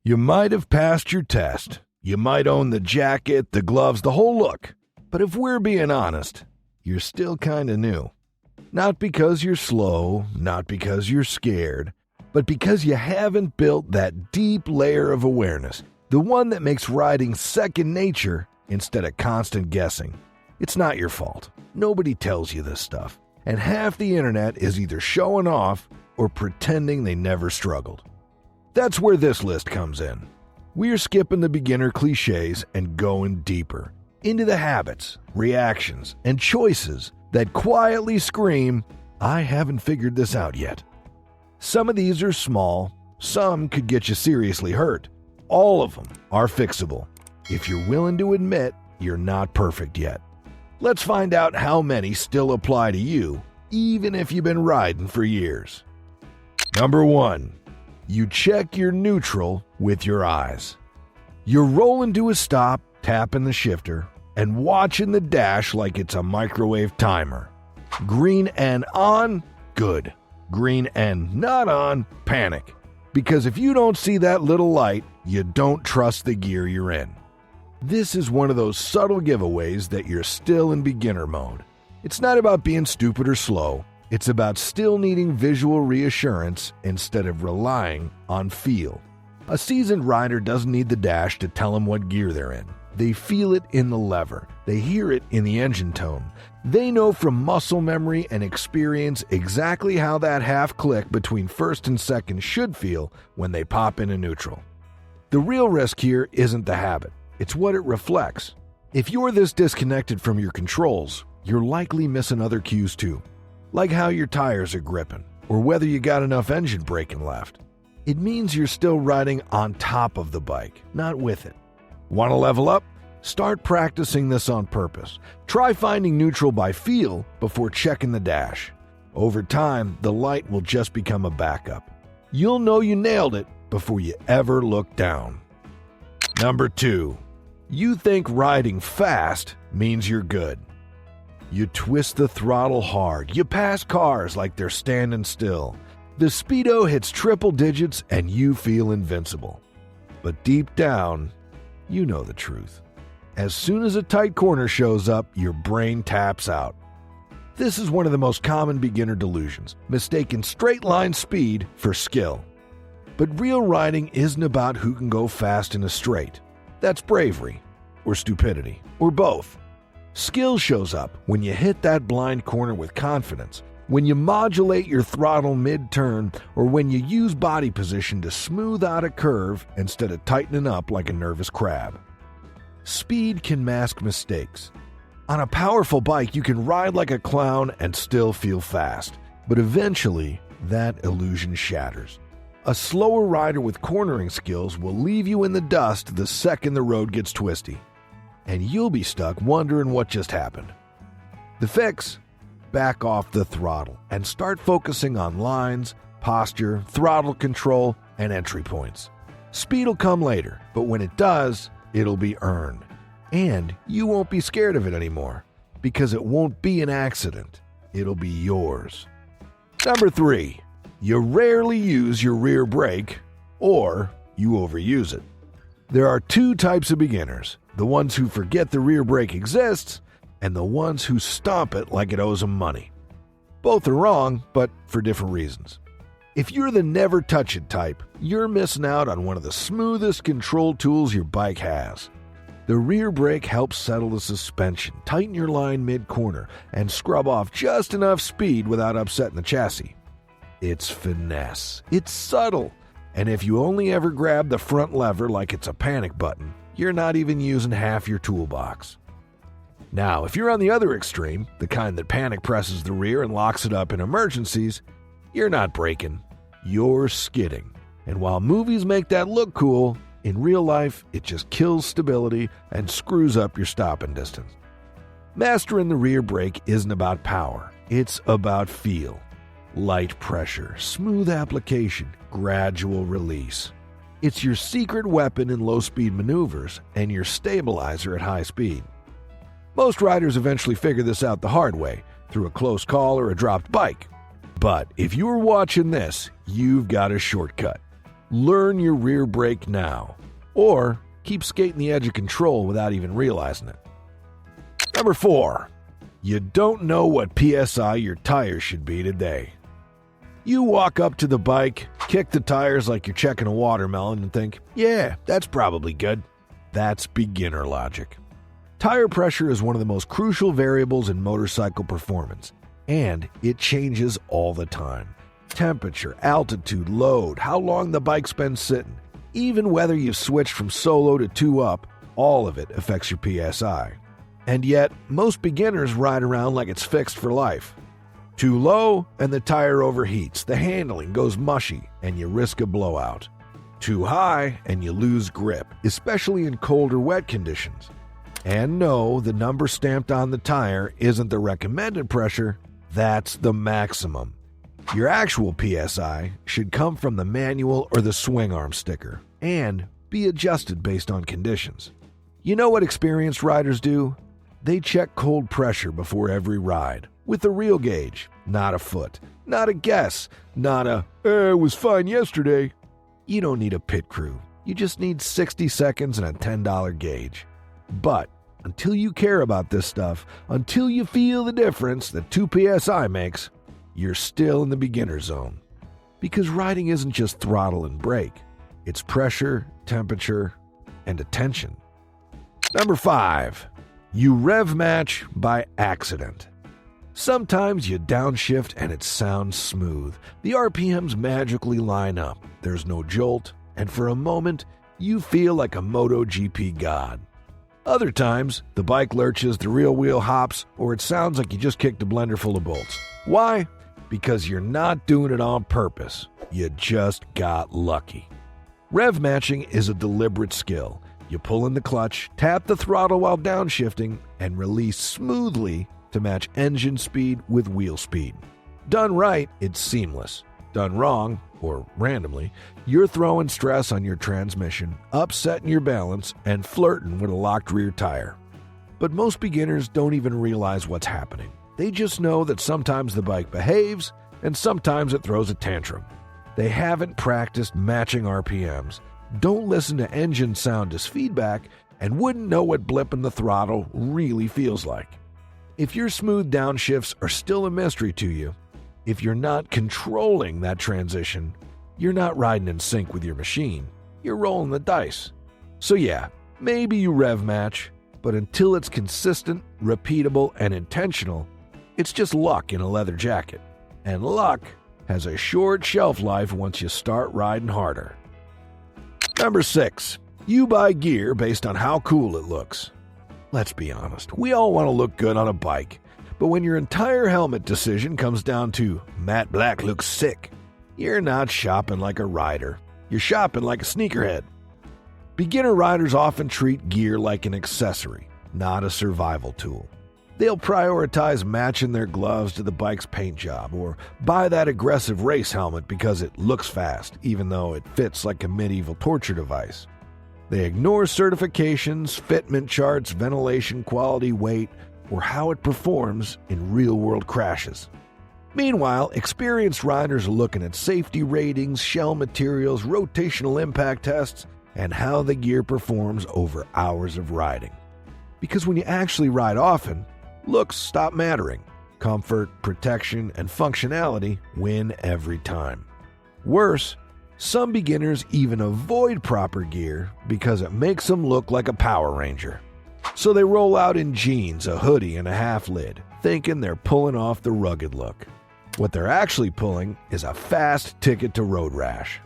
You might have passed your test. You might own the jacket, the gloves, the whole look. But if we're being honest, you're still kinda new. Not because you're slow, not because you're scared, but because you haven't built that deep layer of awareness, the one that makes riding second nature instead of constant guessing. It's not your fault. Nobody tells you this stuff. And half the internet is either showing off or pretending they never struggled. That's where this list comes in. We're skipping the beginner clichés and going deeper into the habits, reactions, and choices that quietly scream, I haven't figured this out yet. Some of these are small, some could get you seriously hurt. All of them are fixable, if you're willing to admit you're not perfect yet. Let's find out how many still apply to you, even if you've been riding for years. Number 1. You check your neutral with your eyes. You're rolling to a stop, tapping the shifter, and watching the dash like it's a microwave timer. Green and on, good. Green and not on, panic. Because if you don't see that little light, you don't trust the gear you're in. This is one of those subtle giveaways that you're still in beginner mode. It's not about being stupid or slow. It's about still needing visual reassurance instead of relying on feel. A seasoned rider doesn't need the dash to tell them what gear they're in. They feel it in the lever. They hear it in the engine tone. They know from muscle memory and experience exactly how that half click between first and second should feel when they pop into neutral. The real risk here isn't the habit. It's what it reflects. If you're this disconnected from your controls, you're likely missing other cues too. Like how your tires are gripping, or whether you got enough engine braking left. It means you're still riding on top of the bike, not with it. Want to level up? Start practicing this on purpose. Try finding neutral by feel before checking the dash. Over time, the light will just become a backup. You'll know you nailed it before you ever look down. Number 2. You think riding fast means you're good. You twist the throttle hard. You pass cars like they're standing still. The speedo hits triple digits and you feel invincible. But deep down, you know the truth. As soon as a tight corner shows up, your brain taps out. This is one of the most common beginner delusions, mistaking straight line speed for skill. But real riding isn't about who can go fast in a straight. That's bravery, or stupidity, or both. Skill shows up when you hit that blind corner with confidence, when you modulate your throttle mid-turn, or when you use body position to smooth out a curve instead of tightening up like a nervous crab. Speed can mask mistakes. On a powerful bike, you can ride like a clown and still feel fast, but eventually, that illusion shatters. A slower rider with cornering skills will leave you in the dust the second the road gets twisty. And you'll be stuck wondering what just happened. The fix? Back off the throttle and start focusing on lines, posture, throttle control, and entry points. Speed will come later, but when it does, it'll be earned. And you won't be scared of it anymore, because it won't be an accident. It'll be yours. Number 3, you rarely use your rear brake, or you overuse it. There are 2 types of beginners. The ones who forget the rear brake exists, and the ones who stomp it like it owes them money. Both are wrong, but for different reasons. If you're the never touch it type, you're missing out on one of the smoothest control tools your bike has. The rear brake helps settle the suspension, tighten your line mid-corner, and scrub off just enough speed without upsetting the chassis. It's finesse. It's subtle. And if you only ever grab the front lever like it's a panic button, you're not even using half your toolbox. Now, if you're on the other extreme, the kind that panic presses the rear and locks it up in emergencies, you're not braking, you're skidding. And while movies make that look cool, in real life, it just kills stability and screws up your stopping distance. Mastering the rear brake isn't about power, it's about feel. Light pressure, smooth application, gradual release. It's your secret weapon in low-speed maneuvers and your stabilizer at high speed. Most riders eventually figure this out the hard way, through a close call or a dropped bike. But if you're watching this, you've got a shortcut. Learn your rear brake now, or keep skating the edge of control without even realizing it. Number 4. You don't know what PSI your tires should be today. You walk up to the bike, kick the tires like you're checking a watermelon and think, yeah, that's probably good. That's beginner logic. Tire pressure is one of the most crucial variables in motorcycle performance, and it changes all the time. Temperature, altitude, load, how long the bike spends sitting, even whether you've switched from solo to 2-up, all of it affects your PSI. And yet, most beginners ride around like it's fixed for life. Too low, and the tire overheats, the handling goes mushy, and you risk a blowout. Too high, and you lose grip, especially in cold or wet conditions. And no, the number stamped on the tire isn't the recommended pressure, that's the maximum. Your actual PSI should come from the manual or the swing arm sticker, and be adjusted based on conditions. You know what experienced riders do? They check cold pressure before every ride, with a real gauge, not a foot, not a guess, not a, it was fine yesterday. You don't need a pit crew, you just need 60 seconds and a $10 gauge. But until you care about this stuff, until you feel the difference that 2 PSI makes, you're still in the beginner zone. Because riding isn't just throttle and brake, it's pressure, temperature, and attention. Number 5. You rev match by accident. Sometimes you downshift and it sounds smooth. The RPMs magically line up. There's no jolt, and for a moment, you feel like a MotoGP god. Other times, the bike lurches, the rear wheel hops, or it sounds like you just kicked a blender full of bolts. Why? Because you're not doing it on purpose. You just got lucky. Rev matching is a deliberate skill. You pull in the clutch, tap the throttle while downshifting, and release smoothly to match engine speed with wheel speed. Done right, it's seamless. Done wrong, or randomly, you're throwing stress on your transmission, upsetting your balance, and flirting with a locked rear tire. But most beginners don't even realize what's happening. They just know that sometimes the bike behaves, and sometimes it throws a tantrum. They haven't practiced matching RPMs, don't listen to engine sound as feedback, and wouldn't know what blipping the throttle really feels like. If your smooth downshifts are still a mystery to you, if you're not controlling that transition, you're not riding in sync with your machine, you're rolling the dice. So yeah, maybe you rev match, but until it's consistent, repeatable, and intentional, it's just luck in a leather jacket. And luck has a short shelf life once you start riding harder. Number 6. You buy gear based on how cool it looks. Let's be honest, we all want to look good on a bike, but when your entire helmet decision comes down to matte black looks sick, you're not shopping like a rider, you're shopping like a sneakerhead. Beginner riders often treat gear like an accessory, not a survival tool. They'll prioritize matching their gloves to the bike's paint job, or buy that aggressive race helmet because it looks fast, even though it fits like a medieval torture device. They ignore certifications, fitment charts, ventilation quality, weight, or how it performs in real-world crashes. Meanwhile, experienced riders are looking at safety ratings, shell materials, rotational impact tests, and how the gear performs over hours of riding. Because when you actually ride often, looks stop mattering. Comfort, protection, and functionality win every time. Worse, some beginners even avoid proper gear because it makes them look like a Power Ranger. So they roll out in jeans, a hoodie, and a half lid, thinking they're pulling off the rugged look. What they're actually pulling is a fast ticket to road rash.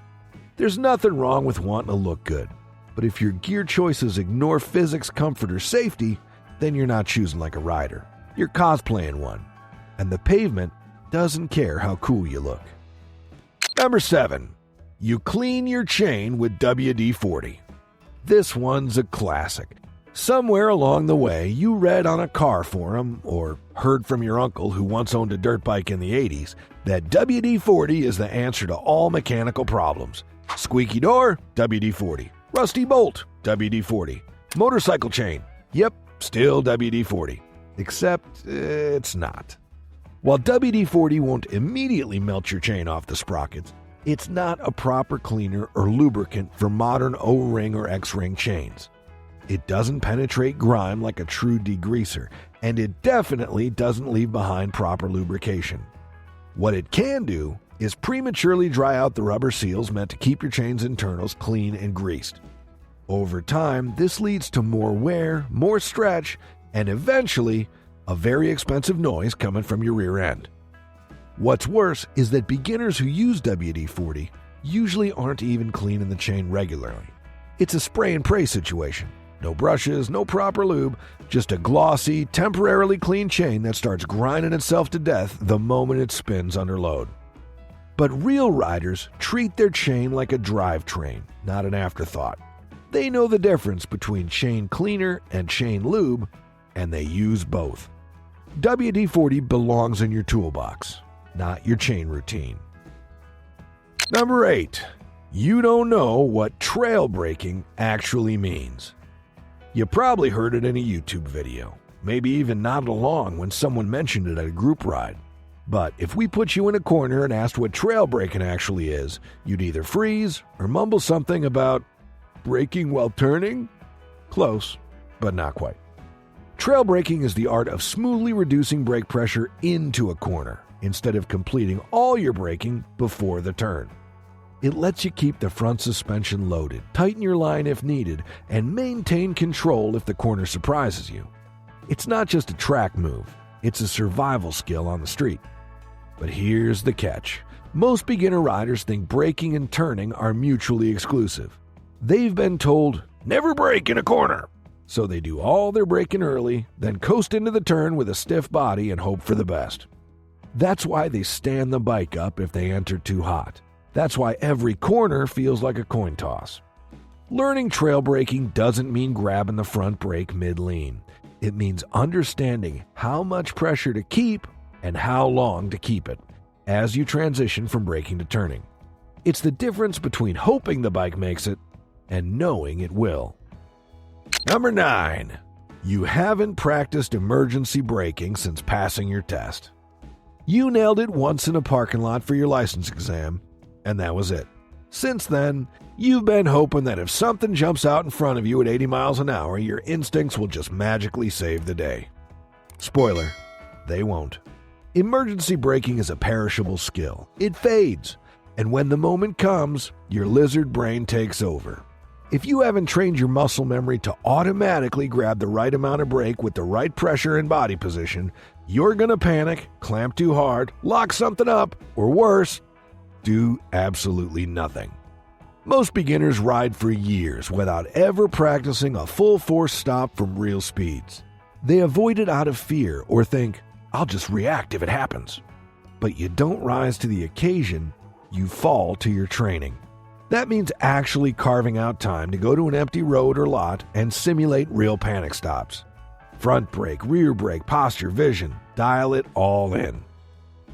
There's nothing wrong with wanting to look good, but if your gear choices ignore physics, comfort, or safety, then you're not choosing like a rider. You're cosplaying one. And the pavement doesn't care how cool you look. Number 7. You clean your chain with WD-40. This one's a classic. Somewhere along the way, you read on a car forum, or heard from your uncle who once owned a dirt bike in the 80s, that WD-40 is the answer to all mechanical problems. Squeaky door? WD-40. Rusty bolt? WD-40. Motorcycle chain? Yep, still WD-40. Except it's not. While WD-40 won't immediately melt your chain off the sprockets, It's not a proper cleaner or lubricant for modern O-ring or X-ring chains. It doesn't penetrate grime like a true degreaser, and it definitely doesn't leave behind proper lubrication. What it can do is prematurely dry out the rubber seals meant to keep your chain's internals clean and greased. Over time, this leads to more wear, more stretch, and eventually, a very expensive noise coming from your rear end. What's worse is that beginners who use WD-40 usually aren't even cleaning the chain regularly. It's a spray and pray situation. No brushes, no proper lube, just a glossy, temporarily clean chain that starts grinding itself to death the moment it spins under load. But real riders treat their chain like a drivetrain, not an afterthought. They know the difference between chain cleaner and chain lube, and they use both. WD-40 belongs in your toolbox, not your chain routine. Number 8. You don't know what trail braking actually means. You probably heard it in a YouTube video, maybe even nodded along when someone mentioned it at a group ride. But if we put you in a corner and asked what trail braking actually is, you'd either freeze or mumble something about braking while turning? Close, but not quite. Trail braking is the art of smoothly reducing brake pressure into a corner instead of completing all your braking before the turn. It lets you keep the front suspension loaded, tighten your line if needed, and maintain control if the corner surprises you. It's not just a track move, it's a survival skill on the street. But here's the catch. Most beginner riders think braking and turning are mutually exclusive. They've been told, never brake in a corner. So they do all their braking early, then coast into the turn with a stiff body and hope for the best. That's why they stand the bike up if they enter too hot. That's why every corner feels like a coin toss. Learning trail braking doesn't mean grabbing the front brake mid-lean. It means understanding how much pressure to keep and how long to keep it as you transition from braking to turning. It's the difference between hoping the bike makes it and knowing it will. Number 9. You haven't practiced emergency braking since passing your test. You nailed it once in a parking lot for your license exam, and that was it. Since then, you've been hoping that if something jumps out in front of you at 80 miles an hour, your instincts will just magically save the day. Spoiler, they won't. Emergency braking is a perishable skill. It fades, and when the moment comes, your lizard brain takes over. If you haven't trained your muscle memory to automatically grab the right amount of brake with the right pressure and body position, you're gonna panic, clamp too hard, lock something up, or worse, do absolutely nothing. Most beginners ride for years without ever practicing a full force stop from real speeds. They avoid it out of fear or think, I'll just react if it happens. But you don't rise to the occasion, you fall to your training. That means actually carving out time to go to an empty road or lot and simulate real panic stops. Front brake, rear brake, posture, vision, dial it all in.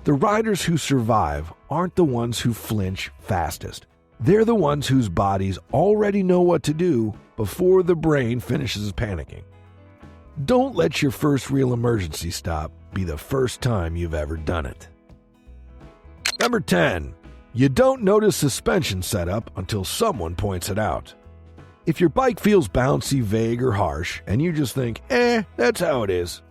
The riders who survive aren't the ones who flinch fastest. They're the ones whose bodies already know what to do before the brain finishes panicking. Don't let your first real emergency stop be the first time you've ever done it. Number 10. You don't notice suspension setup until someone points it out. If your bike feels bouncy, vague, or harsh, and you just think, that's how it is,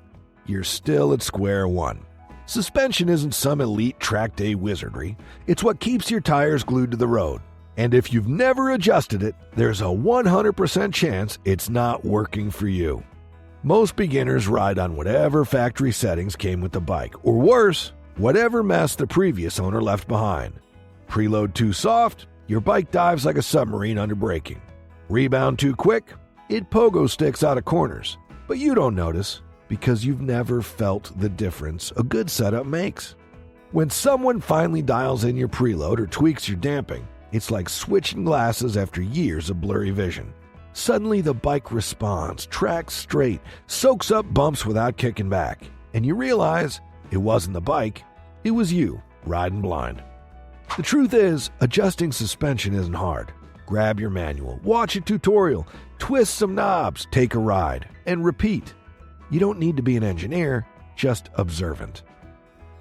you're still at square one. Suspension isn't some elite track day wizardry. It's what keeps your tires glued to the road. And if you've never adjusted it, there's a 100% chance it's not working for you. Most beginners ride on whatever factory settings came with the bike, or worse, whatever mess the previous owner left behind. Preload too soft, your bike dives like a submarine under braking. Rebound too quick, it pogo sticks out of corners. But you don't notice because you've never felt the difference a good setup makes. When someone finally dials in your preload or tweaks your damping, it's like switching glasses after years of blurry vision. Suddenly the bike responds, tracks straight, soaks up bumps without kicking back. And you realize it wasn't the bike, it was you riding blind. The truth is, adjusting suspension isn't hard. Grab your manual, watch a tutorial, twist some knobs, take a ride, and repeat. You don't need to be an engineer, just observant.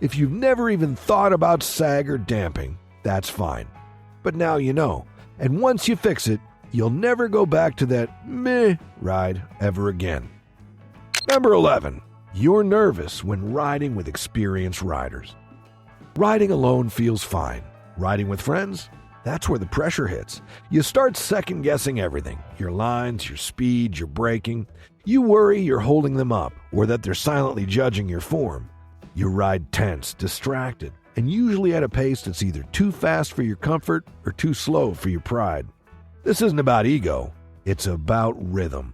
If you've never even thought about sag or damping, that's fine. But now you know. And once you fix it, you'll never go back to that meh ride ever again. Number 11. You're nervous when riding with experienced riders. Riding alone feels fine. Riding with friends? That's where the pressure hits. You start second-guessing everything. Your lines, your speed, your braking. You worry you're holding them up or that they're silently judging your form. You ride tense, distracted, and usually at a pace that's either too fast for your comfort or too slow for your pride. This isn't about ego. It's about rhythm.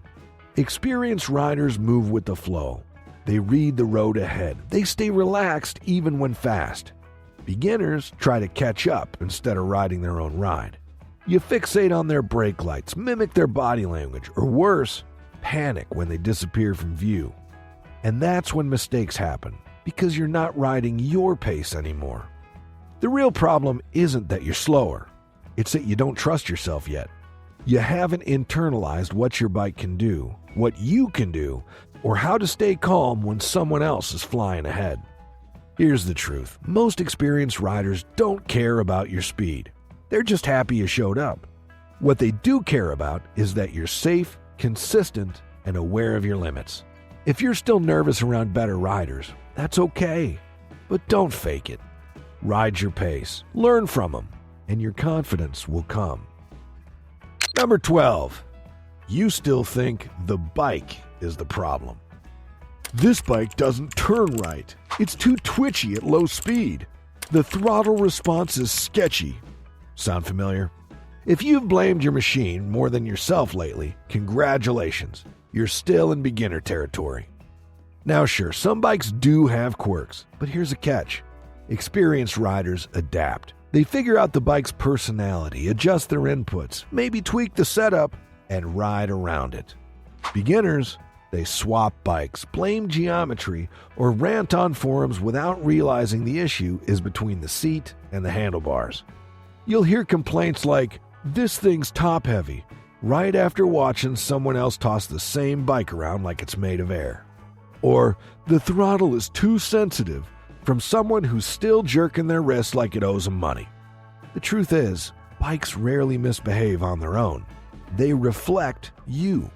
Experienced riders move with the flow. They read the road ahead. They stay relaxed even when fast. Beginners try to catch up instead of riding their own ride. You fixate on their brake lights, mimic their body language, or worse, panic when they disappear from view. And that's when mistakes happen, because you're not riding your pace anymore. The real problem isn't that you're slower. It's that you don't trust yourself yet. You haven't internalized what your bike can do, what you can do, or how to stay calm when someone else is flying ahead. Here's the truth. Most experienced riders don't care about your speed. They're just happy you showed up. What they do care about is that you're safe, consistent, and aware of your limits. If you're still nervous around better riders, that's okay. But don't fake it. Ride your pace, learn from them, and your confidence will come. Number 12. You still think the bike is the problem. This bike doesn't turn right. It's too twitchy at low speed. The throttle response is sketchy. Sound familiar? If you've blamed your machine more than yourself lately, congratulations. You're still in beginner territory. Now sure, some bikes do have quirks, but here's a catch. Experienced riders adapt. They figure out the bike's personality, adjust their inputs, maybe tweak the setup, and ride around it. Beginners, they swap bikes, blame geometry, or rant on forums without realizing the issue is between the seat and the handlebars. You'll hear complaints like, "This thing's top-heavy," right after watching someone else toss the same bike around like it's made of air. Or, "The throttle is too sensitive," from someone who's still jerking their wrist like it owes them money. The truth is, bikes rarely misbehave on their own. They reflect you.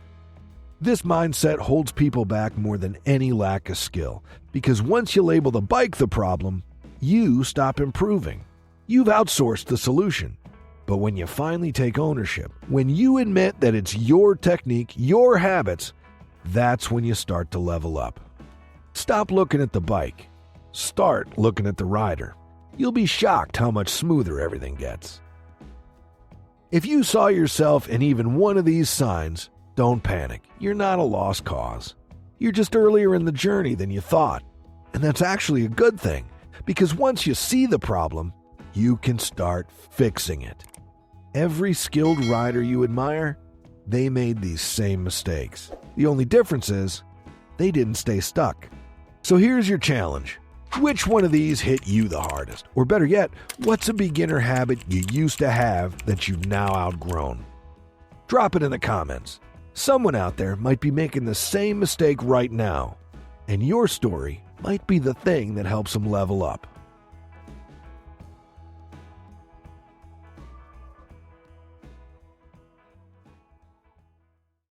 This mindset holds people back more than any lack of skill, because once you label the bike the problem, you stop improving. You've outsourced the solution. But when you finally take ownership, when you admit that it's your technique, your habits, that's when you start to level up. Stop looking at the bike. Start looking at the rider. You'll be shocked how much smoother everything gets. If you saw yourself in even one of these signs, don't panic. You're not a lost cause. You're just earlier in the journey than you thought. And that's actually a good thing, because once you see the problem, you can start fixing it. Every skilled rider you admire, they made these same mistakes. The only difference is, they didn't stay stuck. So here's your challenge. Which one of these hit you the hardest? Or better yet, what's a beginner habit you used to have that you've now outgrown? Drop it in the comments. Someone out there might be making the same mistake right now, and your story might be the thing that helps them level up.